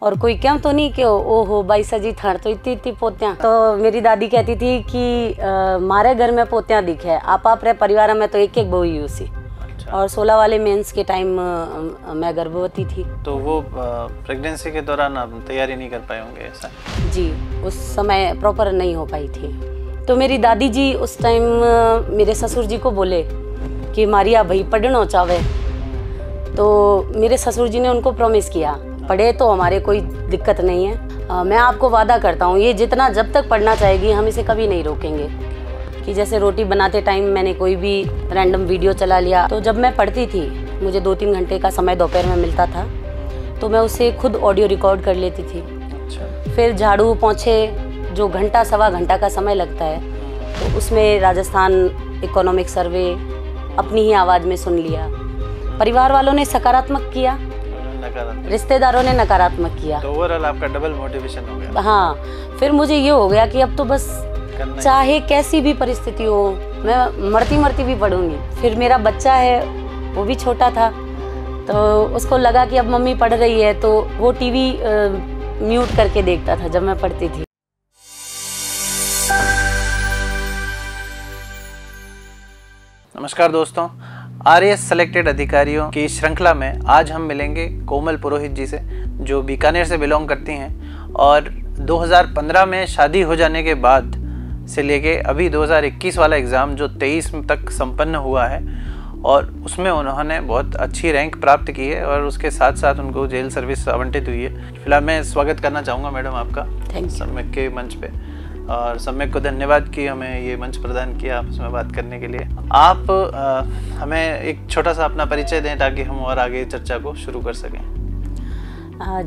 और कोई क्या तो नहीं कि ओहो बाईसा जी थार तो इतनी इतनी पोतियाँ। तो मेरी दादी कहती थी कि मारे घर में पोतियाँ दिखे आप रे परिवार में तो एक एक बहू ही उसी। अच्छा। और 16 वाले मेंस के टाइम मैं गर्भवती थी। तो वो प्रेगनेंसी के दौरान आप तैयारी नहीं कर पाए होंगे ऐसा? जी, उस समय प्रॉपर नहीं हो पाई थी। तो मेरी दादी जी उस टाइम मेरे ससुर जी को बोले कि मारिया भाई पढ़ना चाहे, तो मेरे ससुर जी ने उनको प्रॉमिस किया पढ़े तो हमारे कोई दिक्कत नहीं है। मैं आपको वादा करता हूँ ये जितना जब तक पढ़ना चाहेगी हम इसे कभी नहीं रोकेंगे। कि जैसे रोटी बनाते टाइम मैंने कोई भी रैंडम वीडियो चला लिया, तो जब मैं पढ़ती थी मुझे 2-3 घंटे का समय दोपहर में मिलता था, तो मैं उसे खुद ऑडियो रिकॉर्ड कर लेती थी। अच्छा। फिर झाड़ू पोंछे जो घंटा सवा घंटा का समय लगता है, तो उसमें राजस्थान इकोनॉमिक सर्वे अपनी ही आवाज़ में सुन लिया। परिवार वालों ने सकारात्मक किया, रिश्तेदारों ने नकारात्मक किया, तो ओवरऑल आपका डबल मोटिवेशन हो गया। हाँ, फिर मुझे ये हो गया कि अब तो बस चाहे कैसी भी परिस्थिति हो मैं मरती मरती भी पढ़ूंगी। फिर मेरा बच्चा है वो भी छोटा था, तो उसको लगा कि अब मम्मी पढ़ रही है, तो वो टीवी म्यूट करके देखता था जब मैं पढ़ती थी। नमस्कार दोस्तों, आरएएस सेलेक्टेड अधिकारियों की श्रृंखला में आज हम मिलेंगे कोमल पुरोहित जी से, जो बीकानेर से बिलोंग करती हैं और 2015 में शादी हो जाने के बाद से लेके अभी 2021 वाला एग्ज़ाम जो 23 तक संपन्न हुआ है और उसमें उन्होंने बहुत अच्छी रैंक प्राप्त की है और उसके साथ साथ उनको जेल सर्विस आवंटित हुई है। फिलहाल मैं स्वागत करना चाहूँगा मैडम आपका सम्यक के मंच पे, और सम्यक को धन्यवाद कि हमें ये मंच प्रदान किया आपस में बात करने के लिए। आप हमें एक छोटा सा अपना परिचय दें ताकि हम और आगे चर्चा को शुरू कर सकें।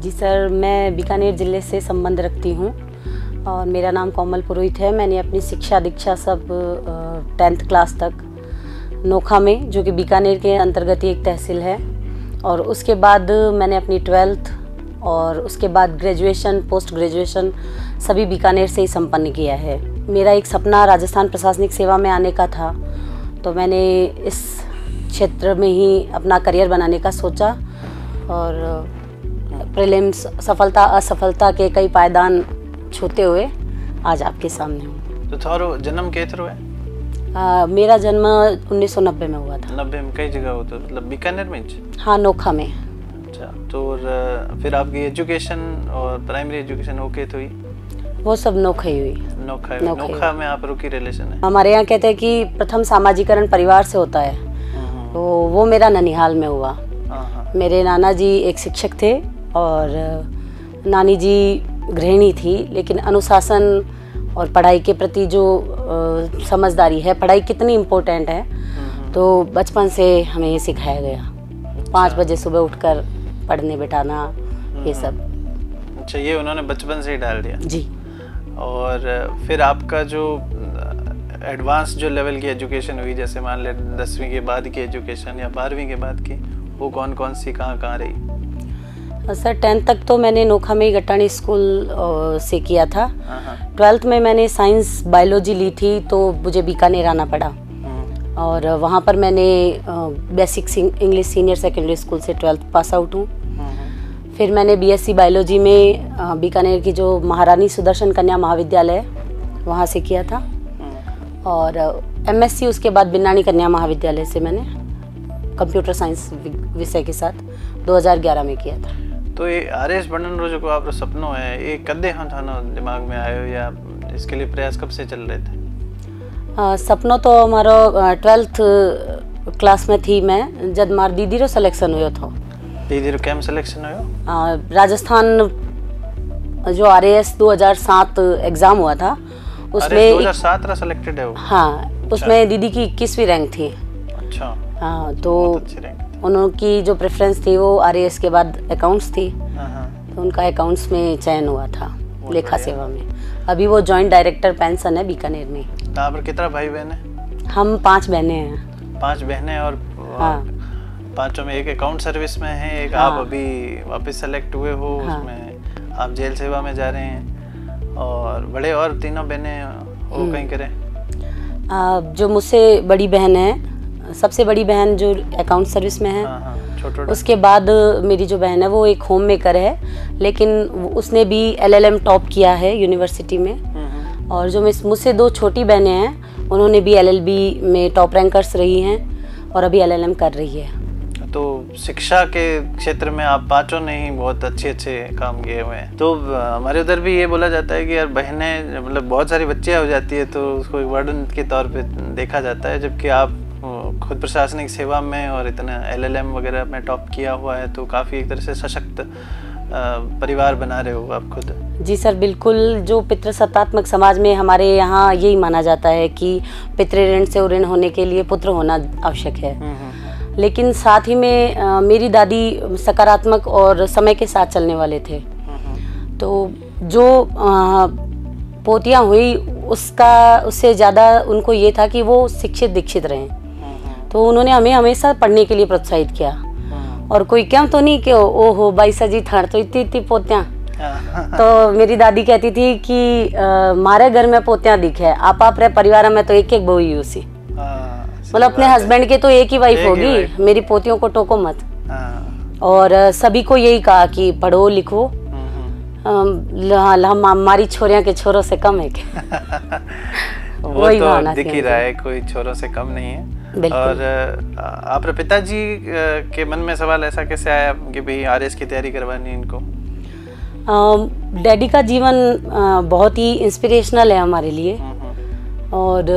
जी सर, मैं बीकानेर ज़िले से संबंध रखती हूँ और मेरा नाम कोमल पुरोहित है। मैंने अपनी शिक्षा दीक्षा सब 10th क्लास तक नोखा में, जो कि बीकानेर के अंतर्गत ही एक तहसील है, और उसके बाद मैंने अपनी 12th और उसके बाद ग्रेजुएशन पोस्ट ग्रेजुएशन सभी बीकानेर से ही संपन्न किया है। मेरा एक सपना राजस्थान प्रशासनिक सेवा में आने का था, तो मैंने इस क्षेत्र में ही अपना करियर बनाने का सोचा और प्रीलिम्स सफलता असफलता के कई पायदान छूते हुए आज आपके सामने हूँ। तो थारो जन्म केतरो है? मेरा जन्म 1990 में हुआ था। 90 में कई जगह होता, मतलब बीकानेर में? हाँ, नोखा में। अच्छा, तो फिर आपकी एजुकेशन और प्राइमरी एजुकेशन ओके तो हुई? वो सब नोखा ही हुई। नोखा में आप रुकी रिलेशन है? हमारे यहाँ कहते हैं कि प्रथम सामाजिकरण परिवार से होता है, तो वो मेरा ननिहाल में हुआ। मेरे नाना जी एक शिक्षक थे और नानी जी गृहिणी थी, लेकिन अनुशासन और पढ़ाई के प्रति जो समझदारी है, पढ़ाई कितनी इम्पोर्टेंट है, तो बचपन से हमें ये सिखाया गया। 5 बजे सुबह उठकर पढ़ने बैठाना, ये सब। अच्छा, ये उन्होंने बचपन से ही डाल दिया? जी। और फिर आपका जो एडवांस जो लेवल की एजुकेशन हुई, जैसे मान ले 10वीं के बाद की एजुकेशन या 12वीं के बाद की, वो कौन कौन सी कहाँ रही? सर 10th तक तो मैंने नोखा में गट्टानी स्कूल से किया था। 12th में मैंने साइंस बायोलॉजी ली थी, तो मुझे बीकानेर आना पड़ा और वहाँ पर मैंने basic English senior secondary school से 12th पास आउट हूँ। फिर मैंने बीएससी बायोलॉजी में बीकानेर की जो महारानी सुदर्शन कन्या महाविद्यालय वहाँ से किया था, और एमएससी उसके बाद बिन्नानी कन्या महाविद्यालय से मैंने कंप्यूटर साइंस विषय के साथ 2011 में किया था। तो ये आरएएस बनने रो जो को आपरो सपनो है, ये कदे हम थानो दिमाग में आयो या इसके लिए प्रयास कब से चल रहे थे? सपनो तो हमारो 12th क्लास में थी मैं, जब मार दीदी रो सिलेक्शन हुयो था। दीदी रो कैम सिलेक्शन हुयो? राजस्थान जो आरएएस 2007 एग्जाम हुआ था, उसमें 2007 रा सिलेक्टेड है वो? हाँ, उसमें दीदी की 21वीं रैंक थी। अच्छा। हाँ, तो उनकी जो प्रेफरेंस थी वो आरएएस के बाद अकाउंट्स थी, तो उनका अकाउंट्स में चयन हुआ था लेखा सेवा में। अभी वो जॉइंट डायरेक्टर पेंशन है बीकानेर में। यहाँ पर कितना भाई बहन है? हम 5 बहनें हैं। 5 बहनें, और हाँ, 5 में एक अकाउंट सर्विस में है, एक आप अभी वापस सेलेक्ट हुए हो, उसमें आप जेल सेवा में जा रहे हैं, और बड़े और 3 बहनें वो कहीं करें? जो मुझसे बड़ी बहन है, सबसे बड़ी बहन जो अकाउंट सर्विस में है, छोटा। उसके बाद मेरी जो बहन है वो एक होम मेकर है, लेकिन उसने भी LLM टॉप किया है यूनिवर्सिटी में। और जो मुझसे 2 छोटी बहनें हैं उन्होंने भी LLB में टॉप रैंकर्स रही हैं और अभी LLM कर रही है। तो शिक्षा के क्षेत्र में आप पांचों ने ही बहुत अच्छे काम किए हुए हैं। तो हमारे उधर भी ये बोला जाता है कि यार बहनें मतलब बहुत सारी बच्चियां हो जाती है तो उसको एक बर्डन के तौर पे देखा जाता है, जबकि आप खुद प्रशासनिक सेवा में और इतना LLM वगैरह में टॉप किया हुआ है, तो काफ़ी एक तरह से सशक्त परिवार बना रहे हो आप खुद। जी सर, बिल्कुल। जो पितृसत्तात्मक समाज में हमारे यहाँ यही माना जाता है कि पितृ ऋण से ऋण होने के लिए पुत्र होना आवश्यक है। लेकिन साथ ही में मेरी दादी सकारात्मक और समय के साथ चलने वाले थे। तो जो पोतियाँ हुई उससे ज़्यादा उनको ये था कि वो शिक्षित दीक्षित रहें। तो उन्होंने हमें हमेशा पढ़ने के लिए प्रोत्साहित किया। और कोई क्या तो नहीं कि ओहो बाईसा जी थाड़ तो इतनी पोतियाँ। तो मेरी दादी कहती थी कि मारे घर में पोतियाँ दिखे, आप रे परिवार में तो एक एक बहू ही उसी, मतलब अपने हस्बैंड के तो एक ही वाइफ होगी, मेरी पोतियों को टोको मत। और सभी को यही कहा कि पढ़ो लिखो, हमारी छोरियां के छोरों से कम है क्या? वही तो दिख ही रहा है, कोई छोरों से कम नहीं है। और आपके पिताजी के मन में सवाल ऐसा कैसे आया कि भाई RS की तैयारी करवानी इनको? डैडी का जीवन बहुत ही इंस्पिरेशनल है हमारे लिए और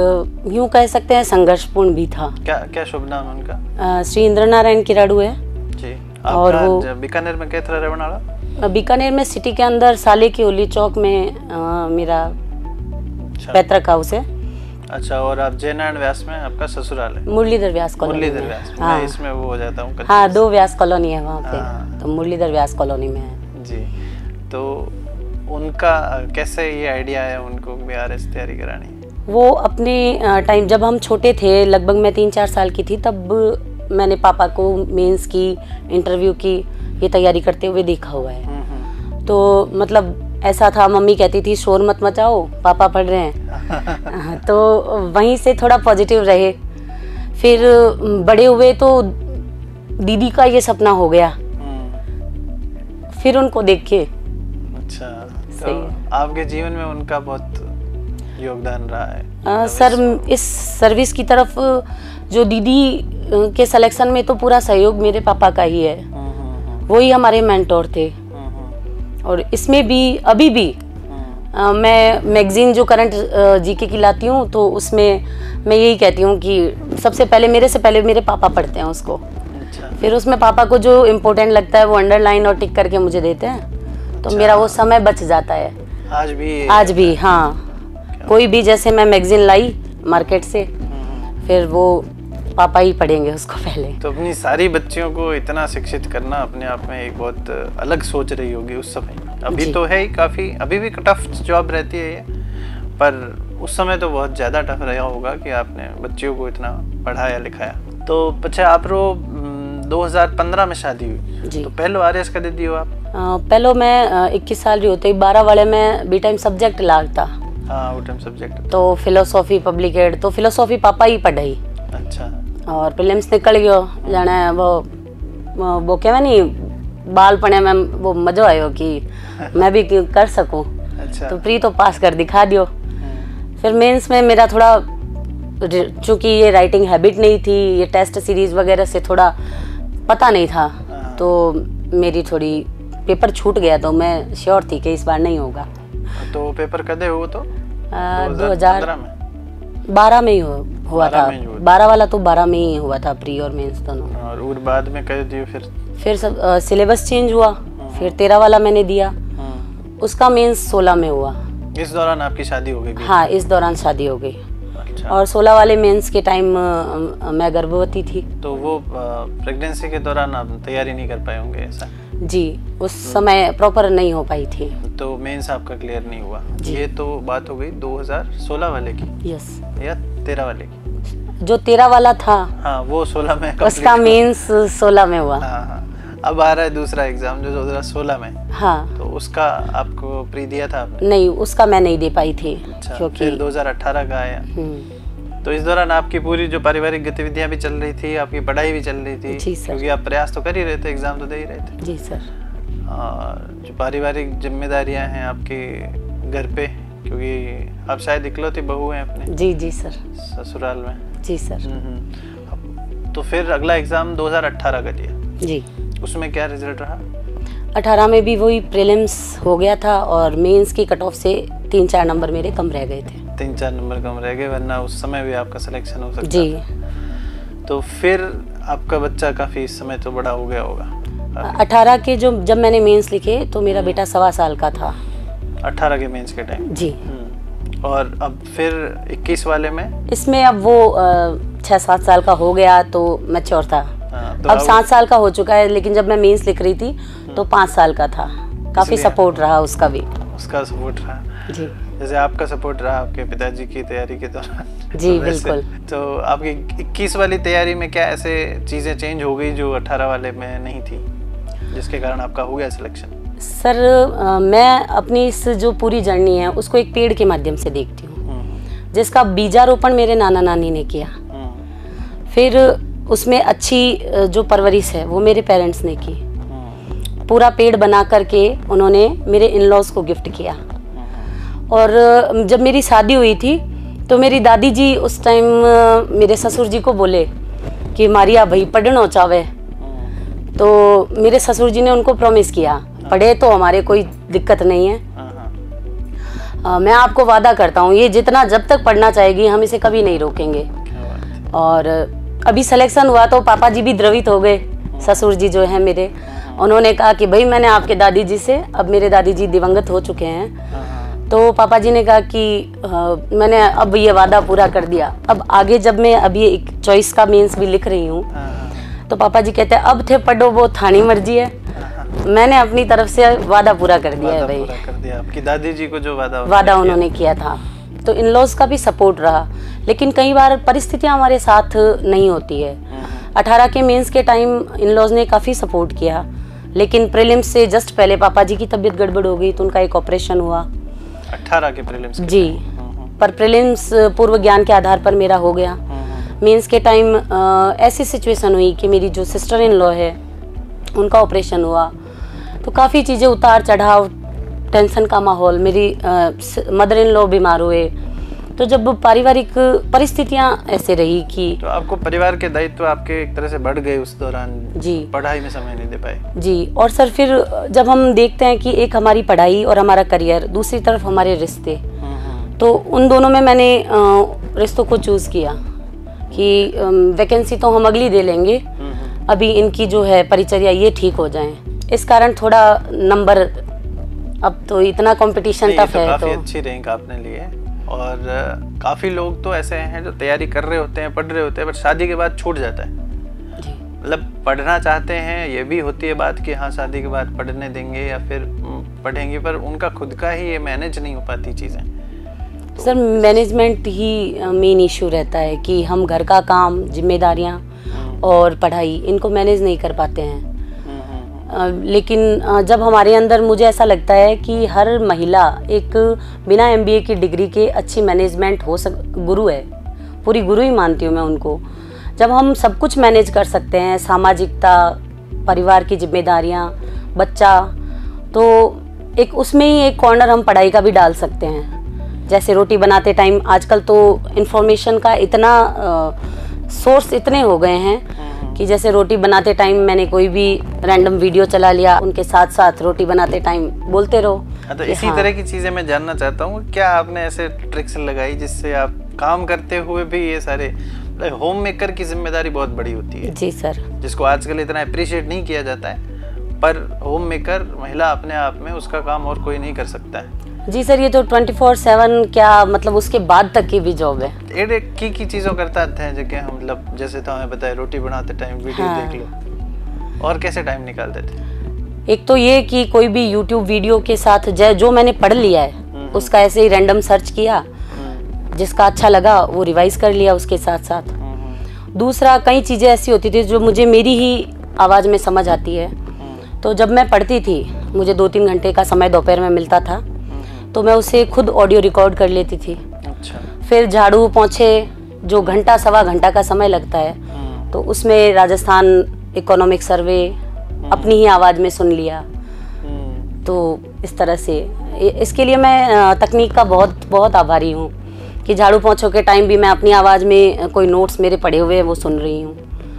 यूं कह सकते हैं संघर्षपूर्ण भी था। क्या शुभ नाम है उनका? श्री इंद्र नारायण किराड़ू है जी। और वो बीकानेर में किस तरह रहने वाला? बीकानेर में सिटी के अंदर साले की होली चौक में मेरा पैतृक हाउस है। अच्छा, और आप जयनारायण व्यास में आपका ससुराल है? मुरलीधर व्यास कॉलोनी। मुरलीधर व्यास, मैं इसमें वो हो जाता हूँ। हाँ, 2 व्यास कॉलोनी है वहाँ पे, तो मुरलीधर व्यास कॉलोनी में है जी। तो उनका कैसे ये आइडिया है उनको भी RS तैयारी करानी? वो अपने टाइम जब हम छोटे थे, लगभग मैं 3-4 साल की थी, तब मैंने पापा को मेंस की, इंटरव्यू की ये तैयारी करते हुए देखा हुआ है। तो मतलब ऐसा था, मम्मी कहती थी शोर मत मचाओ, पापा पढ़ रहे हैं। तो वहीं से थोड़ा पॉजिटिव रहे। फिर बड़े हुए तो दीदी का ये सपना हो गया, फिर उनको देख के। अच्छा, तो आपके जीवन में उनका बहुत योगदान रहा है? सर, इस सर्विस की तरफ जो दीदी के सिलेक्शन में तो पूरा सहयोग मेरे पापा का ही है। वो ही हमारे मेंटोर थे। और इसमें भी अभी भी मैं मैगजीन जो करंट GK की लाती हूँ, तो उसमें मैं यही कहती हूँ कि सबसे पहले मेरे से पहले मेरे पापा पढ़ते हैं उसको। अच्छा। फिर उसमें पापा को जो इम्पोर्टेंट लगता है वो अंडरलाइन और टिक करके मुझे देते हैं। तो अच्छा। मेरा वो समय बच जाता है आज भी। हाँ, कोई भी जैसे मैं मैगजीन लाई मार्केट से, फिर वो पापा ही पढ़ेंगे उसको पहले। तो अपनी सारी बच्चियों को इतना शिक्षित करना अपने आप में एक बहुत अलग सोच रही होगी उस समय। अभी तो है ही काफ़ी, अभी भी टफ जॉब रहती है ये, पर उस समय तो बहुत ज़्यादा टफ रहा होगा कि आपने बच्चियों को इतना पढ़ाया लिखाया। तो अच्छा, आप 2015 में शादी हुई जी। तो पहले RS का दे दियो आप? पहले मैं 21 साल की होते 12 वाले में बी टाइम सब्जेक्ट लागता। हाँ, वो टाइम सब्जेक्ट तो फिलोसॉफी पब्लिक एड, तो फिलोसॉफी पापा ही पढ़ाई। अच्छा। और प्रीलिम्स निकल गयो, जाने वो क्या नहीं बालपने में वो मजा आयो कि मैं भी कर सकूं। अच्छा। तो प्री तो पास कर दिखा दियो। फिर मेंस में मेरा थोड़ा, चूंकि ये राइटिंग हैबिट नहीं थी, ये टेस्ट सीरीज वगैरह से थोड़ा पता नहीं था, तो मेरी थोड़ी पेपर छूट गया, तो मैं श्योर थी कि इस बार नहीं होगा। तो पेपर कदे हुआ? तो 2012 में ही हुआ था। 12 वाला तो 12 में ही हुआ था, प्री और मेंस दोनों। और बाद में कर दियो? फिर सब सिलेबस चेंज हुआ, फिर 13 वाला मैंने दिया, उसका मेंस 16 में हुआ। इस दौरान आपकी शादी हो गई? हाँ, इस दौरान शादी हो गई। अच्छा। और 16 वाले मेंस के टाइम मैं गर्भवती थी। तो वो प्रेगनेंसी के दौरान आप तैयारी नहीं कर पाए होंगे ऐसा? जी, उस समय प्रॉपर नहीं हो पाई थी, तो मेंस आपका क्लियर नहीं हुआ। ये तो बात हो गई 2016 वाले की। यस। या 13 वाले की? जो 13 वाला था, हाँ, वो 16 में उसका मेंस 16 में हुआ। हाँ। अब आ रहा है दूसरा एग्जाम जो 2016 में। हाँ। तो उसका आपको प्री दिया था आपने? नहीं, उसका मैं नहीं दे पाई थी। अच्छा, फिर 2018 का आया। तो इस दौरान आपकी पूरी जो पारिवारिक गतिविधियां भी चल रही थी, आपकी पढ़ाई भी चल रही थी? जी सर। क्योंकि आप प्रयास तो कर ही रहे थे, एग्जाम तो दे ही रहे थे। जी सर। जो पारिवारिक जिम्मेदारियां हैं आपके घर पे, क्योंकि आप शायद इकलौती बहू हैं अपने? जी जी सर। ससुराल में? जी सर। तो फिर अगला एग्जाम 2018 का दिया? जी। उसमें क्या रिजल्ट रहा? 18 में भी वही प्रीलिम्स हो गया था और मेंस की कट ऑफ से 3-4 नंबर मेरे कम रह गए थे। 3-4 नंबर कम रह गए, वरना उस समय भी आपका सिलेक्शन हो सकता जी। था। तो फिर आपका बच्चा काफी इस समय तो बड़ा हो गया होगा? 18 के जब मैंने मेंस लिखे तो मेरा बेटा 1.25 साल का था। 18 के मेंस के टाइम? जी। और अब फिर 21 वाले में? इसमें अब वो 6-7 साल का हो गया तो मैच्योर था। तो अब 7 साल का हो चुका है, लेकिन जब मैं मेंस लिख रही थी तो 5 साल का था। काफी सपोर्ट रहा उसका भी। उसका सपोर्ट रहा? जी। जैसे आपका सपोर्ट रहा आपके पिताजी की तैयारी के दौरान? जी बिल्कुल। तो आपकी 21 वाली तैयारी में क्या ऐसे चीजें चेंज हो गई जो 18 वाले में नहीं थी, जिसके कारण आपका हो गया सिलेक्शन? सर मैं अपनी इस जो पूरी जर्नी है उसको एक पेड़ के माध्यम से देखती हूँ, जिसका बीजारोपण मेरे नाना नानी ने किया। फिर उसमें अच्छी जो परवरिश है वो मेरे पेरेंट्स ने की। पूरा पेड़ बना करके उन्होंने मेरे इन लॉज को गिफ्ट किया। और जब मेरी शादी हुई थी तो मेरी दादी जी उस टाइम मेरे ससुर जी को बोले कि मारिया भाई पढ़ना चाहे, तो मेरे ससुर जी ने उनको प्रॉमिस किया पढ़े तो हमारे कोई दिक्कत नहीं है। मैं आपको वादा करता हूँ ये जितना जब तक पढ़ना चाहेगी हम इसे कभी नहीं रोकेंगे। और अभी सिलेक्शन हुआ तो पापा जी भी द्रवित हो गए। ससुर जी जो है मेरे, उन्होंने कहा कि भाई मैंने आपके दादी जी से, अब मेरे दादी जी दिवंगत हो चुके हैं, तो पापा जी ने कहा कि मैंने अब ये वादा पूरा कर दिया। अब आगे जब मैं अभी एक चॉइस का मेंस भी लिख रही हूँ तो पापा जी कहते हैं अब थे पढ़ो वो थानी मर्जी है। मैंने अपनी तरफ से वादा पूरा कर दिया है भाई। कर दिया। आपकी दादी जी को जो वादा उन्होंने किया था। तो इन लॉज का भी सपोर्ट रहा, लेकिन कई बार परिस्थितियां हमारे साथ नहीं होती है। 18 के मेंस के टाइम इन लॉज ने काफ़ी सपोर्ट किया, लेकिन प्रीलिम्स से जस्ट पहले पापा जी की तबीयत गड़बड़ हो गई तो उनका एक ऑपरेशन हुआ। 18 के प्रीलिम्स? जी। पर प्रीलिम्स पूर्व ज्ञान के आधार पर मेरा हो गया। मेंस के टाइम ऐसी सिचुएशन हुई कि मेरी जो सिस्टर इन लॉ है उनका ऑपरेशन हुआ, तो काफ़ी चीज़ें उतार चढ़ाव, टेंशन का माहौल, मेरी मदर इन लॉ बीमार हुए, तो जब पारिवारिक परिस्थितियां ऐसे रही कि तो आपको परिवार के दायित्व आपके एक तरह से बढ़ गए उस दौरान? जी। पढ़ाई में समय नहीं दे पाए? जी। और सर फिर जब हम देखते हैं कि एक हमारी पढ़ाई और हमारा करियर, दूसरी तरफ हमारे रिश्ते, तो उन दोनों में मैंने रिश्तों को चूज़ किया कि वैकेंसी तो हम अगली दे लेंगे, अभी इनकी जो है परिचर्या ये ठीक हो जाए। इस कारण थोड़ा नंबर, अब तो इतना कंपटीशन टफ है। काफी अच्छी रैंक आपने ली है। और काफी लोग तो ऐसे हैं जो तैयारी कर रहे होते हैं, पढ़ रहे होते हैं, पर शादी के बाद छूट जाता है। मतलब पढ़ना चाहते हैं, ये भी होती है बात कि हाँ शादी के बाद पढ़ने देंगे या फिर पढ़ेंगे, पर उनका खुद का ही ये मैनेज नहीं हो पाती चीजें। सर मैनेजमेंट ही मेन इशू रहता है कि हम घर का काम, जिम्मेदारियां और पढ़ाई इनको मैनेज नहीं कर पाते हैं। लेकिन जब हमारे अंदर, मुझे ऐसा लगता है कि हर महिला एक बिना MBA की डिग्री के अच्छी मैनेजमेंट गुरु है, पूरी गुरु ही मानती हूँ मैं उनको। जब हम सब कुछ मैनेज कर सकते हैं, सामाजिकता, परिवार की जिम्मेदारियाँ, बच्चा, तो एक उसमें ही एक कॉर्नर हम पढ़ाई का भी डाल सकते हैं। जैसे रोटी बनाते टाइम आजकल तो इन्फॉर्मेशन का इतना सोर्स इतने हो गए हैं कि जैसे रोटी बनाते टाइम मैंने कोई भी रैंडम वीडियो चला लिया, उनके साथ साथ रोटी बनाते टाइम बोलते रहो। तो इसी तरह की चीजें मैं जानना चाहता हूँ, क्या आपने ऐसे ट्रिक्स लगाई जिससे आप काम करते हुए भी ये सारे, होम मेकर की जिम्मेदारी बहुत बड़ी होती है? जी सर। जिसको आजकल इतना अप्रिशिएट नहीं किया जाता है, पर होम मेकर महिला अपने आप में उसका काम और कोई नहीं कर सकता है। जी सर, ये तो 24/7 क्या मतलब उसके बाद तक की भी जॉब है। एडे की चीजों करता है जो कि हम मतलब जैसे तो हमें बताया रोटी बनाते टाइम वीडियो देख लो, और कैसे टाइम निकालते थे? एक तो ये कि कोई भी YouTube वीडियो के साथ जो मैंने पढ़ लिया है उसका ऐसे ही रैंडम सर्च किया, जिसका अच्छा लगा वो रिवाइज कर लिया उसके साथ साथ। दूसरा, कई चीज़ें ऐसी होती थी जो मुझे मेरी ही आवाज़ में समझ आती है, तो जब मैं पढ़ती थी मुझे 2-3 घंटे का समय दोपहर में मिलता था, तो मैं उसे खुद ऑडियो रिकॉर्ड कर लेती थी। अच्छा। फिर झाड़ू पोंछे जो घंटा सवा घंटा का समय लगता है, तो उसमें राजस्थान इकोनॉमिक सर्वे अपनी ही आवाज़ में सुन लिया। तो इस तरह से इसके लिए मैं तकनीक का बहुत बहुत आभारी हूँ कि झाड़ू पोंछों के टाइम भी मैं अपनी आवाज़ में कोई नोट्स मेरे पढ़े हुए हैं वो सुन रही हूँ।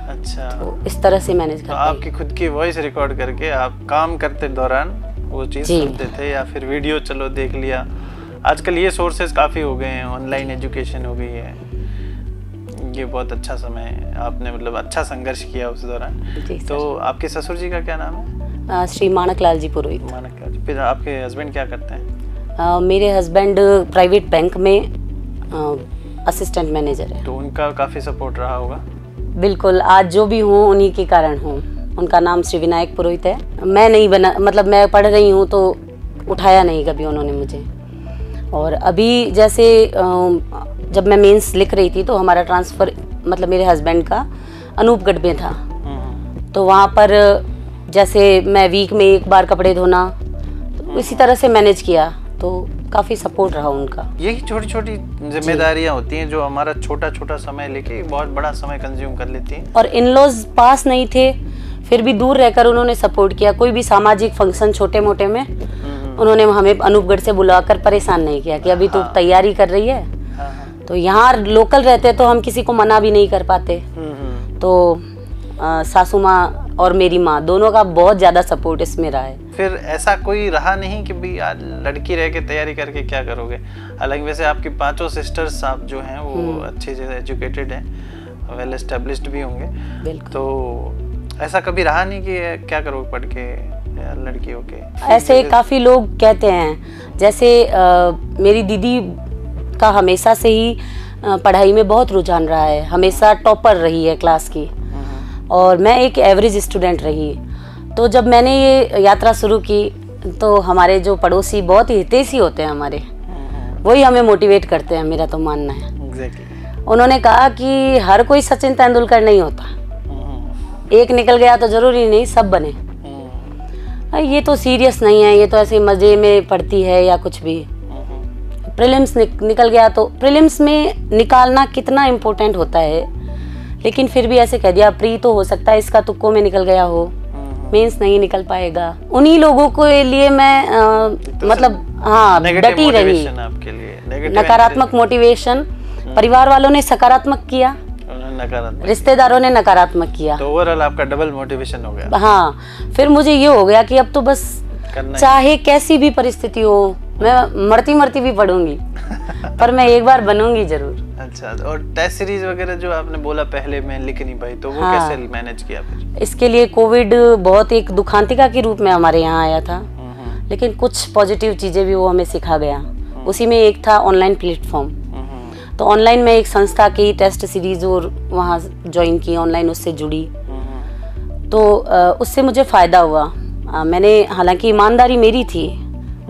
अच्छा, तो इस तरह से मैनेज करते हैं। आपकी खुद की वॉइस रिकॉर्ड करके आप काम करते दौरान वो चीज़ सुनते थे, या फिर वीडियो चलो देख लिया। आजकल ये सोर्सेज काफ़ी हो गए हैं, ऑनलाइन एजुकेशन हो गई है। ये बहुत अच्छा समय है, आपने मतलब अच्छा संघर्ष किया उस दौरान। तो आपके ससुर जी का क्या नाम है? श्री माणक लाल जी पुरोहित। माणक लाल जी। फिर आपके हस्बैंड क्या करते हैं? मेरे हस्बैंड प्राइवेट बैंक में असिस्टेंट मैनेजर है। तो उनका काफ़ी सपोर्ट रहा होगा? बिल्कुल, आज जो भी हूँ उन्हीं के कारण हूँ। उनका नाम श्री विनायक पुरोहित है। मैं नहीं बना, मतलब मैं पढ़ रही हूँ तो उठाया नहीं कभी उन्होंने मुझे। और अभी जैसे जब मैं मेंस लिख रही थी तो हमारा ट्रांसफ़र मतलब मेरे हस्बैंड का अनूपगढ़ में था। तो वहाँ पर जैसे मैं वीक में एक बार कपड़े धोना, तो इसी तरह से मैनेज किया। तो काफ़ी सपोर्ट रहा उनका। यही छोटी छोटी जिम्मेदारियां होती हैं जो हमारा छोटा छोटा समय लेके बहुत बड़ा समय कंज्यूम कर लेती हैं। और इन-लॉज पास नहीं थे, फिर भी दूर रहकर उन्होंने सपोर्ट किया। कोई भी सामाजिक फंक्शन छोटे मोटे में उन्होंने हमें अनूपगढ़ से बुलाकर परेशान नहीं किया कि अभी तो तैयारी कर रही है। तो यहाँ लोकल रहते तो हम किसी को मना भी नहीं कर पाते। तो सासू माँ और मेरी माँ दोनों का बहुत ज़्यादा सपोर्ट इसमें रहा है। फिर ऐसा कोई रहा नहीं कि भाई आज लड़की रह के तैयारी करके क्या करोगे? हालांकि वैसे आपकी पांचों सिस्टर्स आप जो हैं वो अच्छे से एजुकेटेड हैं, वेल एस्टेब्लिश्ड भी होंगे। तो ऐसा कभी रहा नहीं कि क्या करोगे पढ़ के या लड़की होके? ऐसे काफ़ी लोग कहते हैं। जैसे मेरी दीदी का हमेशा से ही पढ़ाई में बहुत रुझान रहा है, हमेशा टॉपर रही है क्लास की, और मैं एक एवरेज स्टूडेंट रही। तो जब मैंने ये यात्रा शुरू की तो हमारे जो पड़ोसी बहुत ही हितैषी होते हैं हमारे, वही हमें मोटिवेट करते हैं, मेरा तो मानना है। उन्होंने कहा कि हर कोई सचिन तेंदुलकर नहीं होता, एक निकल गया तो जरूरी नहीं सब बने। ये तो सीरियस नहीं है, ये तो ऐसे मज़े में पढ़ती है या कुछ भी। प्रीलिम्स निकल गया तो प्रीलिम्स में निकालना कितना इम्पोर्टेंट होता है, लेकिन फिर भी ऐसे कह दिया प्री तो हो सकता है इसका तुक्कों में निकल गया हो, मेंस नहीं निकल पाएगा। उन्हीं लोगों के लिए मैं मतलब हाँ डटी रही। नकारात्मक मोटिवेशन परिवार वालों ने सकारात्मक किया, रिश्तेदारों ने नकारात्मक किया, तो ओवरऑल आपका डबल मोटिवेशन हो गया। हाँ, फिर मुझे ये हो गया कि अब तो बस चाहे कैसी भी परिस्थिति हो, मैं मरती मरती भी पढ़ूंगी पर मैं एक बार बनूंगी जरूर। अच्छा, और टेस्ट सीरीज वगैरह जो आपने बोला पहले मैं लिख नहीं पाई, तो वो कैसे मैनेज किया फिर? इसके लिए कोविड बहुत एक दुखांतिका के रूप में हमारे यहाँ आया था, लेकिन कुछ पॉजिटिव चीज़ें भी वो हमें सिखा गया। उसी में एक था ऑनलाइन प्लेटफॉर्म। तो ऑनलाइन में एक संस्था की टेस्ट सीरीज और वहाँ ज्वाइन की, ऑनलाइन उससे जुड़ी। तो उससे मुझे फ़ायदा हुआ। मैंने हालांकि ईमानदारी मेरी थी,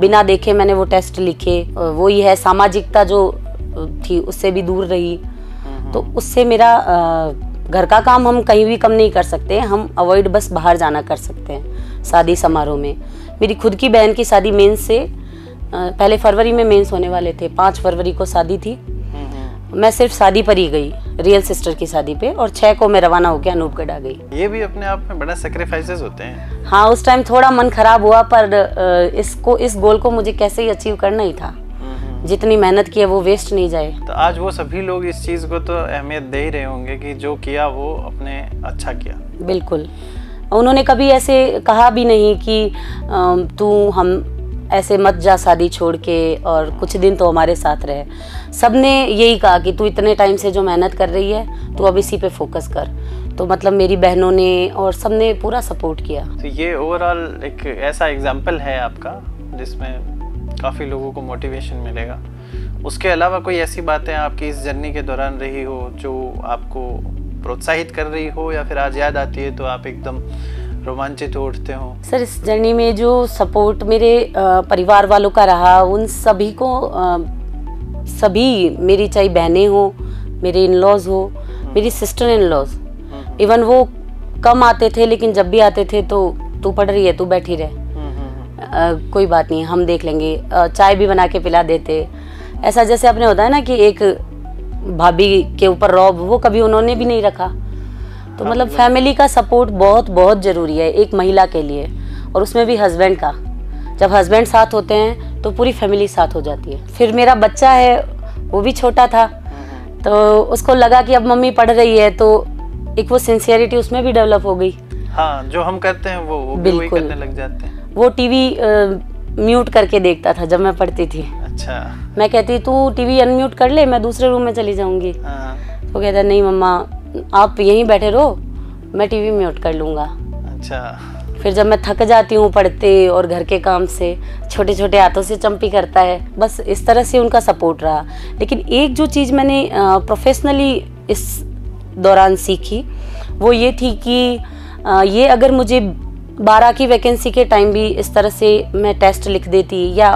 बिना देखे मैंने वो टेस्ट लिखे। वो ही है सामाजिकता जो थी उससे भी दूर रही। तो उससे मेरा घर का काम हम कहीं भी कम नहीं कर सकते, हम अवॉइड बस बाहर जाना कर सकते हैं शादी समारोह में। मेरी खुद की बहन की शादी मेंस से पहले फरवरी में मेंस होने वाले थे, 5 फरवरी को शादी थी। मैं सिर्फ शादी पर ही गई, रियल सिस्टर की शादी पे, और 6 को मैं रवाना होकर अनूपगढ़ आ गई। ये भी अपने आप में बड़ा सैक्रिफाइसेस होते हैं। हाँ, उस टाइम थोड़ा मन खराब हुआ, पर इस गोल को मुझे कैसे ही अचीव करना ही था। जितनी मेहनत की है वो वेस्ट नहीं जाए। तो आज वो सभी लोग इस चीज़ को तो अहमियत दे ही रहे होंगे कि जो किया वो अपने अच्छा किया। बिल्कुल, उन्होंने कभी ऐसे कहा भी नहीं कि तू हम ऐसे मत जा शादी छोड़ के और कुछ दिन तो हमारे साथ रहे। सबने यही कहा कि तू इतने टाइम से जो मेहनत कर रही है तू अब इसी पे फोकस कर। तो मतलब मेरी बहनों ने और सबने पूरा सपोर्ट किया। तो ये ओवरऑल एक ऐसा एग्जाम्पल है आपका जिसमें काफ़ी लोगों को मोटिवेशन मिलेगा। उसके अलावा कोई ऐसी बातें आपकी इस जर्नी के दौरान रही हो जो आपको प्रोत्साहित कर रही हो, या फिर आज याद आती है तो आप एकदम रोमांचित हो उठते हो? सर, इस जर्नी में जो सपोर्ट मेरे परिवार वालों का रहा, उन सभी को सभी मेरी चाहे बहनें हो, मेरे इन लॉज हो, मेरी सिस्टर इन लॉज, इवन वो कम आते थे लेकिन जब भी आते थे तो तू पढ़ रही है तू बैठी रहे, कोई बात नहीं हम देख लेंगे, चाय भी बना के पिला देते। ऐसा जैसे आपने होता है ना कि एक भाभी के ऊपर रौब, वो कभी उन्होंने भी नहीं रखा। तो मतलब फैमिली का सपोर्ट बहुत बहुत ज़रूरी है एक महिला के लिए, और उसमें भी हस्बैंड का। जब हस्बैंड साथ होते हैं तो पूरी फैमिली साथ हो जाती है। फिर मेरा बच्चा है, वो भी छोटा था, तो उसको लगा कि अब मम्मी पढ़ रही है, तो एक वो सिंसियरिटी उसमें भी डेवलप हो गई। हाँ, जो हम करते हैं वो भी वही करने लग जाते हैं। वो टीवी म्यूट करके देखता था जब मैं पढ़ती थी। अच्छा। मैं कहती तू टीवी अनम्यूट कर ले, मैं दूसरे रूम में चली जाऊंगी। वो कहता नहीं मम्मा आप यहीं बैठे रहो, मैं टीवी म्यूट कर लूंगा। अच्छा। फिर जब मैं थक जाती हूँ पढ़ते और घर के काम से, छोटे छोटे हाथों से चंपी करता है, बस इस तरह से उनका सपोर्ट रहा। लेकिन एक जो चीज़ मैंने प्रोफेशनली इस दौरान सीखी वो ये थी कि ये अगर मुझे 12 की वैकेंसी के टाइम भी इस तरह से मैं टेस्ट लिख देती, या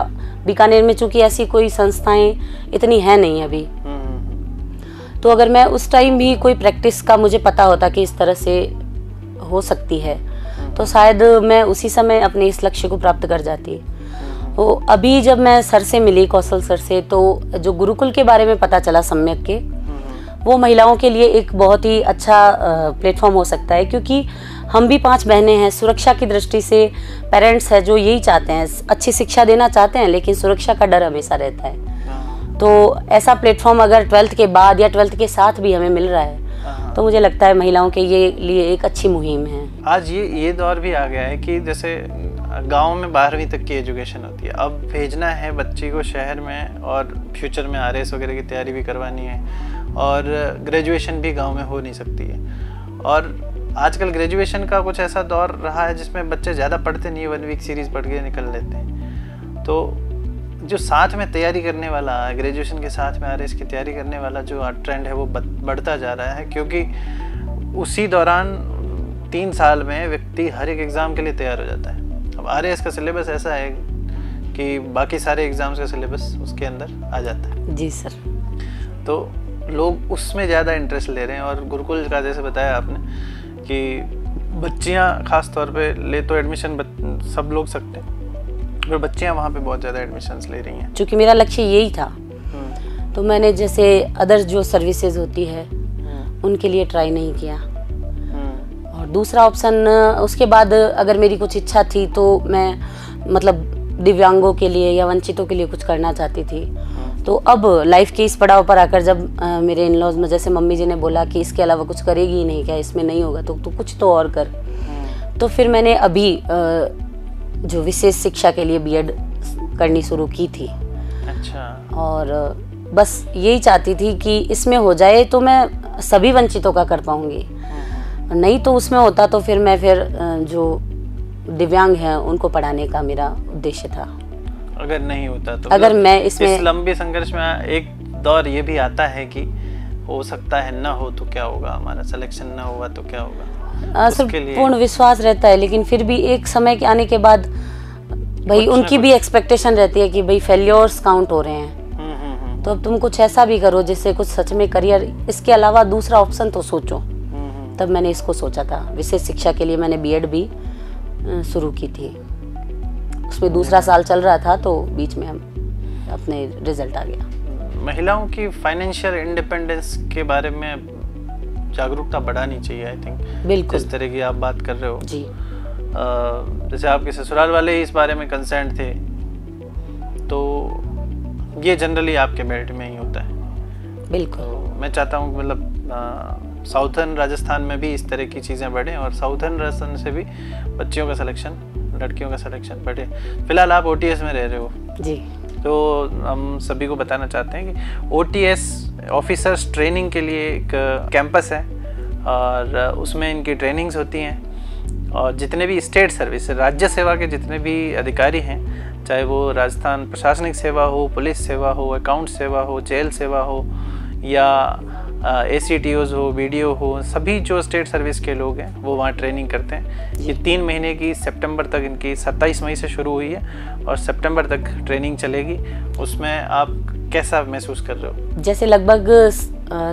बीकानेर में चूँकि ऐसी कोई संस्थाएं इतनी हैं नहीं अभी, तो अगर मैं उस टाइम भी कोई प्रैक्टिस का मुझे पता होता कि इस तरह से हो सकती है, तो शायद मैं उसी समय अपने इस लक्ष्य को प्राप्त कर जाती। तो अभी जब मैं सर से मिली, कौशल सर से, तो जो गुरुकुल के बारे में पता चला सम्यक के, वो महिलाओं के लिए एक बहुत ही अच्छा प्लेटफॉर्म हो सकता है, क्योंकि हम भी 5 बहनें हैं। सुरक्षा की दृष्टि से पेरेंट्स है जो यही चाहते हैं, अच्छी शिक्षा देना चाहते हैं, लेकिन सुरक्षा का डर हमेशा रहता है। तो ऐसा प्लेटफॉर्म अगर 12th के बाद या 12th के साथ भी हमें मिल रहा है, तो मुझे लगता है महिलाओं के लिए एक अच्छी मुहिम है। आज ये दौर भी आ गया है कि जैसे गांव में 12वीं तक की एजुकेशन होती है, अब भेजना है बच्ची को शहर में, और फ्यूचर में RS वगैरह की तैयारी भी करवानी है, और ग्रेजुएशन भी गांव में हो नहीं सकती है। और आजकल ग्रेजुएशन का कुछ ऐसा दौर रहा है जिसमें बच्चे ज़्यादा पढ़ते नहीं, 1 वीक सीरीज़ पढ़ के निकल लेते हैं। तो जो साथ में तैयारी करने वाला, ग्रेजुएशन के साथ में RS की तैयारी करने वाला जो ट्रेंड है वो बढ़ता जा रहा है, क्योंकि उसी दौरान 3 साल में व्यक्ति हर एक एग्ज़ाम के लिए तैयार हो जाता है। अब RS का सिलेबस ऐसा है कि बाकी सारे एग्ज़ाम्स का सिलेबस उसके अंदर आ जाता है। जी सर। तो लोग उसमें ज़्यादा इंटरेस्ट ले रहे हैं, और गुरुकुल का जैसे बताया आपने कि बच्चियाँ ख़ास तौर पे ले तो एडमिशन सब लोग सकते हैं, और बच्चियाँ वहाँ पे बहुत ज़्यादा एडमिशन्स ले रही हैं। चूँकि मेरा लक्ष्य यही था, तो मैंने जैसे अदर जो सर्विसेज होती है उनके लिए ट्राई नहीं किया। और दूसरा ऑप्शन, उसके बाद अगर मेरी कुछ इच्छा थी तो मैं मतलब दिव्यांगों के लिए या वंचितों के लिए कुछ करना चाहती थी। तो अब लाइफ के इस पड़ाव पर आकर जब मेरे इन-लॉज में जैसे मम्मी जी ने बोला कि इसके अलावा कुछ करेगी ही नहीं क्या, इसमें नहीं होगा तो कुछ तो और कर, तो फिर मैंने अभी जो विशेष शिक्षा के लिए B.Ed करनी शुरू की थी। अच्छा। और बस यही चाहती थी कि इसमें हो जाए तो मैं सभी वंचितों का कर पाऊंगी, नहीं तो उसमें होता तो फिर मैं जो दिव्यांग हैं उनको पढ़ाने का मेरा उद्देश्य था। अगर नहीं होता तो अगर मैं इसमें इस लंबे संघर्ष में एक दौर ये भी आता है कि हो सकता है ना हो तो क्या होगा, हमारा सिलेक्शन ना हुआ तो क्या होगा, सर पूर्ण विश्वास रहता है, लेकिन फिर भी एक समय के आने के बाद भाई उनकी भी एक्सपेक्टेशन रहती है कि भाई फेल्योर्स काउंट हो रहे हैं, तो अब तुम कुछ ऐसा भी करो जिससे कुछ सच में करियर, इसके अलावा दूसरा ऑप्शन तो सोचो। तब मैंने इसको सोचा था। विशेष शिक्षा के लिए मैंने B.Ed भी शुरू की थी, उसमें दूसरा साल चल रहा था, तो बीच में हम अपने रिजल्ट आ गया। महिलाओं की फाइनेंशियल इंडिपेंडेंस के बारे में जागरूकता बढ़ानी चाहिए, आई थिंक। बिल्कुल, जिस तरह की आप बात कर रहे हो जी, जैसे आपके ससुराल वाले इस बारे में कंसर्न थे, तो ये जनरली आपके बेल्ट में ही होता है। बिल्कुल। तो मैं चाहता हूँ मतलब साउथर्न राजस्थान में भी इस तरह की चीज़ें बढ़ें, और साउथर्न राजस्थान से भी बच्चियों का सिलेक्शन, लड़कियों का सिलेक्शन बढ़े। फिलहाल आप OTS में रह रहे हो जी, तो हम सभी को बताना चाहते हैं कि OTS ऑफिसर्स ट्रेनिंग के लिए एक कैंपस है, और उसमें इनकी ट्रेनिंग्स होती हैं, और जितने भी स्टेट सर्विस, राज्य सेवा के जितने भी अधिकारी हैं, चाहे वो राजस्थान प्रशासनिक सेवा हो, पुलिस सेवा हो, अकाउंट सेवा हो, जेल सेवा हो, या ACTOs हो, BDO हो, सभी जो स्टेट सर्विस के लोग हैं वो वहाँ ट्रेनिंग करते हैं। ये 3 महीने की, सितंबर तक इनकी 27 मई से शुरू हुई है और सितंबर तक ट्रेनिंग चलेगी। उसमें आप कैसा महसूस कर रहे हो? जैसे लगभग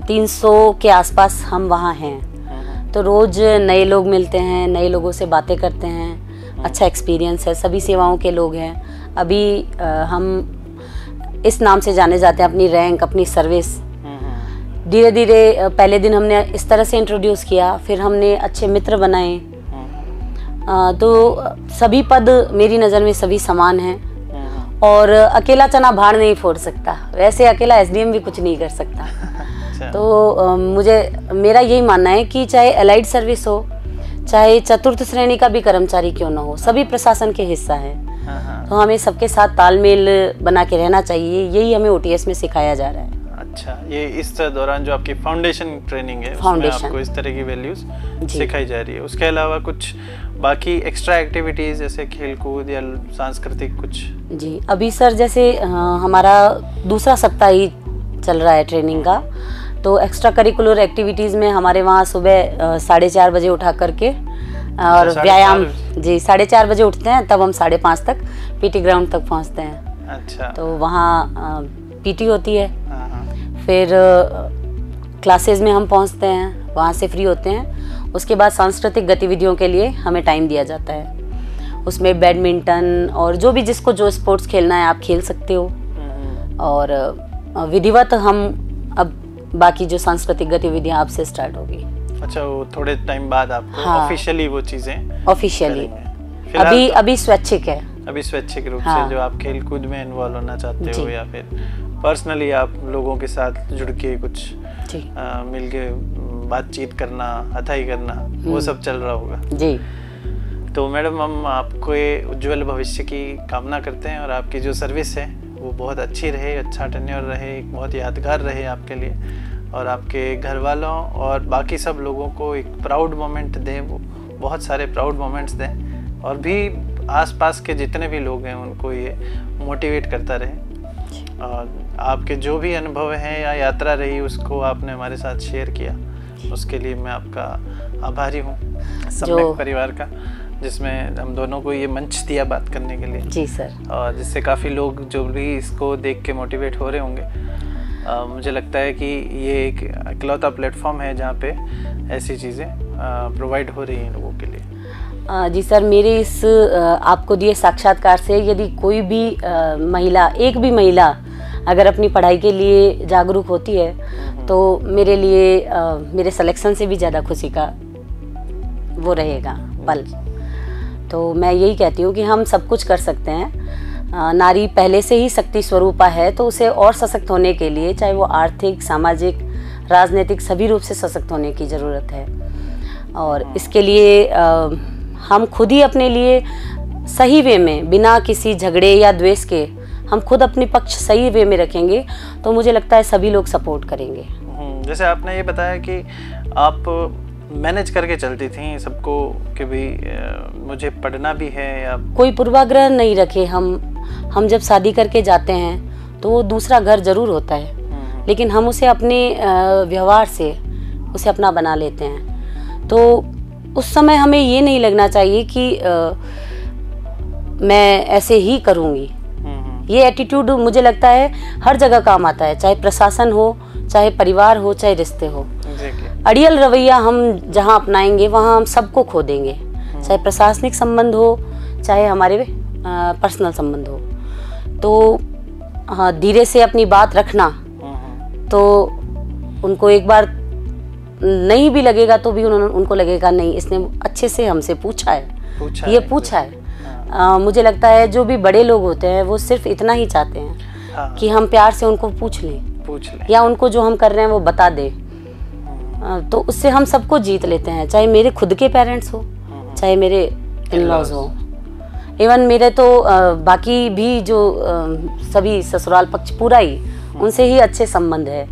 300 के आसपास हम वहाँ हैं, तो रोज़ नए लोग मिलते हैं, नए लोगों से बातें करते हैं, अच्छा एक्सपीरियंस है, सभी सेवाओं के लोग हैं। अभी हम इस नाम से जाने जाते हैं, अपनी रैंक, अपनी सर्विस, धीरे धीरे पहले दिन हमने इस तरह से इंट्रोड्यूस किया, फिर हमने अच्छे मित्र बनाए। तो सभी पद मेरी नज़र में सभी समान हैं और अकेला चना भाड़ नहीं फोड़ सकता, वैसे अकेला एसडीएम भी कुछ नहीं कर सकता। तो मेरा यही मानना है कि चाहे एलाइड सर्विस हो, चाहे चतुर्थ श्रेणी का भी कर्मचारी क्यों ना हो, सभी प्रशासन के हिस्सा है। तो हमें सबके साथ तालमेल बना के रहना चाहिए, यही हमें ओटीएस में सिखाया जा रहा है। अच्छा, ये इस दौरान जो आपकी फाउंडेशन ट्रेनिंग है उसमें आपको इस तरह की वैल्यूज सिखाई जा रही है। उसके अलावा कुछ बाकी एक्स्ट्रा एक्टिविटीज जैसे खेल कूद या सांस्कृतिक कुछ? जी अभी सर जैसे हमारा दूसरा सप्ताह ही चल रहा है ट्रेनिंग का, तो एक्स्ट्रा करिकुलर एक्टिविटीज़ में हमारे वहाँ सुबह 4:30 बजे उठा करके और व्यायाम, जी 4:30 बजे उठते हैं, तब हम 5:30 तक पीटी ग्राउंड तक पहुँचते हैं। अच्छा, तो वहाँ पीटी होती है, फिर क्लासेस में हम पहुँचते हैं, वहाँ से फ्री होते हैं। उसके बाद सांस्कृतिक गतिविधियों के लिए हमें टाइम दिया जाता है, उसमें बैडमिंटन और जो भी जिसको जो स्पोर्ट्स खेलना है आप खेल सकते हो। और विधिवत हम अब बाकी जो सांस्कृतिक गतिविधियां आपसे स्टार्ट होगी। अच्छा, वो थोड़े टाइम बाद आपको ऑफिशियली वो चीजें ऑफिशियली अभी स्वैच्छिक है, अभी स्वैच्छिक रूप से जो आप खेल कूद में इन्वॉल्व होना चाहते हो या फिर पर्सनली आप लोगों के साथ जुड़ के कुछ मिलके बातचीत करना, अथाई करना, वो सब चल रहा होगा। जी तो मैडम, हम आपको उज्जवल भविष्य की कामना करते हैं और आपकी जो सर्विस है वो बहुत अच्छी रहे, अच्छा टेन्योर रहे, एक बहुत यादगार रहे आपके लिए और आपके घर वालों और बाकी सब लोगों को एक प्राउड मोमेंट दें, वो बहुत सारे प्राउड मोमेंट्स दें और भी आसपास के जितने भी लोग हैं उनको ये मोटिवेट करता रहे। और आपके जो भी अनुभव हैं या यात्रा रही उसको आपने हमारे साथ शेयर किया, उसके लिए मैं आपका आभारी हूँ सम्यक परिवार का, जिसमें हम दोनों को ये मंच दिया बात करने के लिए। जी सर। और जिससे काफ़ी लोग जो भी इसको देख के मोटिवेट हो रहे होंगे। मुझे लगता है कि ये एक इकलौता प्लेटफॉर्म है जहाँ पे ऐसी चीज़ें प्रोवाइड हो रही हैं लोगों के लिए। जी सर, मेरे इस आपको दिए साक्षात्कार से यदि कोई भी महिला, एक भी महिला अगर अपनी पढ़ाई के लिए जागरूक होती है तो मेरे लिए मेरे सिलेक्शन से भी ज़्यादा खुशी का वो रहेगा पल। तो मैं यही कहती हूँ कि हम सब कुछ कर सकते हैं। नारी पहले से ही शक्ति स्वरूपा है, तो उसे और सशक्त होने के लिए, चाहे वो आर्थिक, सामाजिक, राजनीतिक सभी रूप से सशक्त होने की ज़रूरत है। और इसके लिए हम खुद ही अपने लिए सही वे में, बिना किसी झगड़े या द्वेष के, हम खुद अपनी पक्ष सही वे में रखेंगे तो मुझे लगता है सभी लोग सपोर्ट करेंगे। जैसे आपने ये बताया कि आप मैनेज करके चलती थी सबको कि भाई मुझे पढ़ना भी है, या कोई पूर्वाग्रह नहीं रखे। हम जब शादी करके जाते हैं तो वो दूसरा घर जरूर होता है, लेकिन हम उसे अपने व्यवहार से उसे अपना बना लेते हैं। तो उस समय हमें ये नहीं लगना चाहिए कि मैं ऐसे ही करूँगी। ये एटीट्यूड मुझे लगता है हर जगह काम आता है, चाहे प्रशासन हो, चाहे परिवार हो, चाहे रिश्ते हो। अड़ियल रवैया हम जहाँ अपनाएंगे वहाँ हम सबको खो देंगे, चाहे प्रशासनिक संबंध हो, चाहे हमारे पर्सनल संबंध हो। तो हाँ, धीरे से अपनी बात रखना, तो उनको एक बार नहीं भी लगेगा तो भी उनको लगेगा नहीं, इसने अच्छे से हमसे पूछा है। मुझे लगता है जो भी बड़े लोग होते हैं वो सिर्फ इतना ही चाहते हैं कि हम प्यार से उनको पूछ लें या उनको जो हम कर रहे हैं वो बता दे। तो उससे हम सबको जीत लेते हैं, चाहे मेरे खुद के पेरेंट्स हो, चाहे मेरे इन-लॉज हो, इवन मेरे तो बाकी भी जो सभी ससुराल पक्ष पूरा ही उनसे ही अच्छे संबंध है,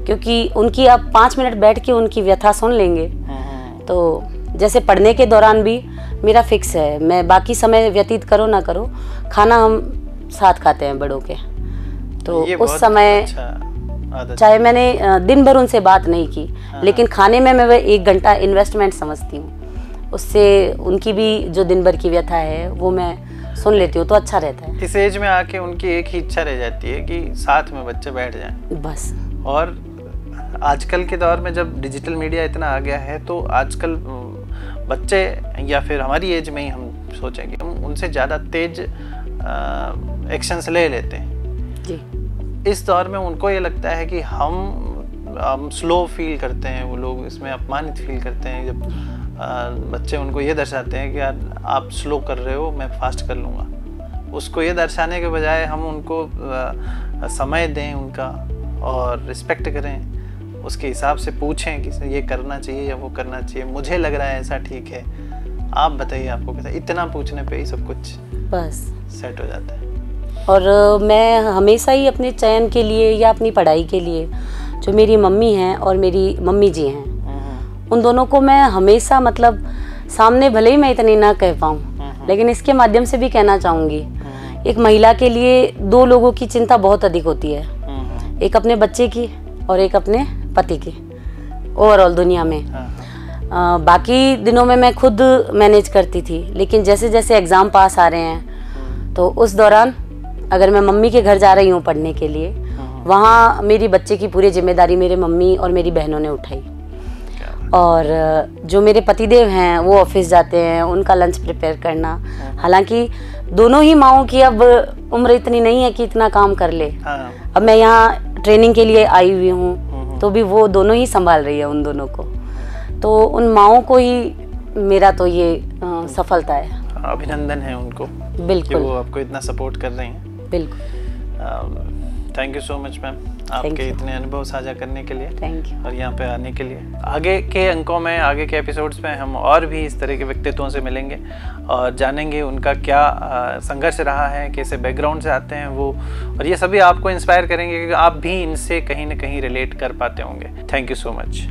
क्योंकि उनकी आप 5 मिनट बैठ के उनकी व्यथा सुन लेंगे। तो जैसे पढ़ने के दौरान भी मेरा फिक्स है, मैं बाकी समय व्यतीत करो ना करो, खाना हम साथ खाते हैं बड़ों के। तो उस समय चाहे मैंने दिन भर उनसे बात नहीं की, लेकिन खाने में मैं 1 घंटा इन्वेस्टमेंट समझती हूँ। उससे उनकी भी जो दिन भर की व्यथा है वो मैं सुन लेती हूँ, तो अच्छा रहता है। इस एज में आके उनकी एक ही इच्छा रह जाती है कि साथ में बच्चे बैठ जाएं बस। और आजकल के दौर में जब डिजिटल मीडिया इतना आ गया है तो आजकल बच्चे या फिर हमारी एज में ही हम सोचेंगे हम उनसे ज़्यादा तेज एक्शंस ले लेते हैं जी। इस दौर में उनको ये लगता है कि हम हम स्लो फील करते हैं, वो लोग इसमें अपमानित फील करते हैं जब बच्चे उनको ये दर्शाते हैं कि यार आप स्लो कर रहे हो, मैं फास्ट कर लूँगा। उसको ये दर्शाने के बजाय हम उनको समय दें उनका और रिस्पेक्ट करें, उसके हिसाब से पूछें कि ये करना चाहिए या वो करना चाहिए, मुझे लग रहा है ऐसा ठीक है, आप बताइए आपको कैसा। इतना पूछने पे ही सब कुछ बस सेट हो जाता है। और मैं हमेशा ही अपने चयन के लिए या अपनी पढ़ाई के लिए, जो मेरी मम्मी हैं और मेरी मम्मी जी हैं, उन दोनों को मैं हमेशा, मतलब सामने भले ही मैं इतनी ना कह पाऊँ, लेकिन इसके माध्यम से भी कहना चाहूँगी, एक महिला के लिए दो लोगों की चिंता बहुत अधिक होती है, एक अपने बच्चे की और एक अपने पति की, ओवरऑल दुनिया में। बाकी दिनों में मैं खुद मैनेज करती थी, लेकिन जैसे जैसे एग्ज़ाम पास आ रहे हैं तो उस दौरान अगर मैं मम्मी के घर जा रही हूँ पढ़ने के लिए, वहाँ मेरी बच्चे की पूरी जिम्मेदारी मेरे मम्मी और मेरी बहनों ने उठाई। और जो मेरे पतिदेव हैं वो ऑफिस जाते हैं, उनका लंच प्रिपेयर करना, हालांकि दोनों ही माँओं की अब उम्र इतनी नहीं है कि इतना काम कर ले। अब मैं यहाँ ट्रेनिंग के लिए आई हुई हूँ तो भी वो दोनों ही संभाल रही है उन दोनों को, तो उन माँओं को ही मेरा तो ये सफलता है। अभिनंदन है उनको, बिल्कुल, कि वो आपको इतना सपोर्ट कर रही हैं। बिल्कुल। Thank you so much ma'am, आपके इतने अनुभव साझा करने के लिए। Thank you. और यहाँ पे आने के लिए। आगे के अंकों में, आगे के एपिसोड्स में हम और भी इस तरह के व्यक्तित्वों से मिलेंगे और जानेंगे उनका क्या संघर्ष रहा है, कैसे बैकग्राउंड से आते हैं वो, और ये सभी आपको इंस्पायर करेंगे क्योंकि आप भी इनसे कहीं ना कहीं रिलेट कर पाते होंगे। Thank you so much.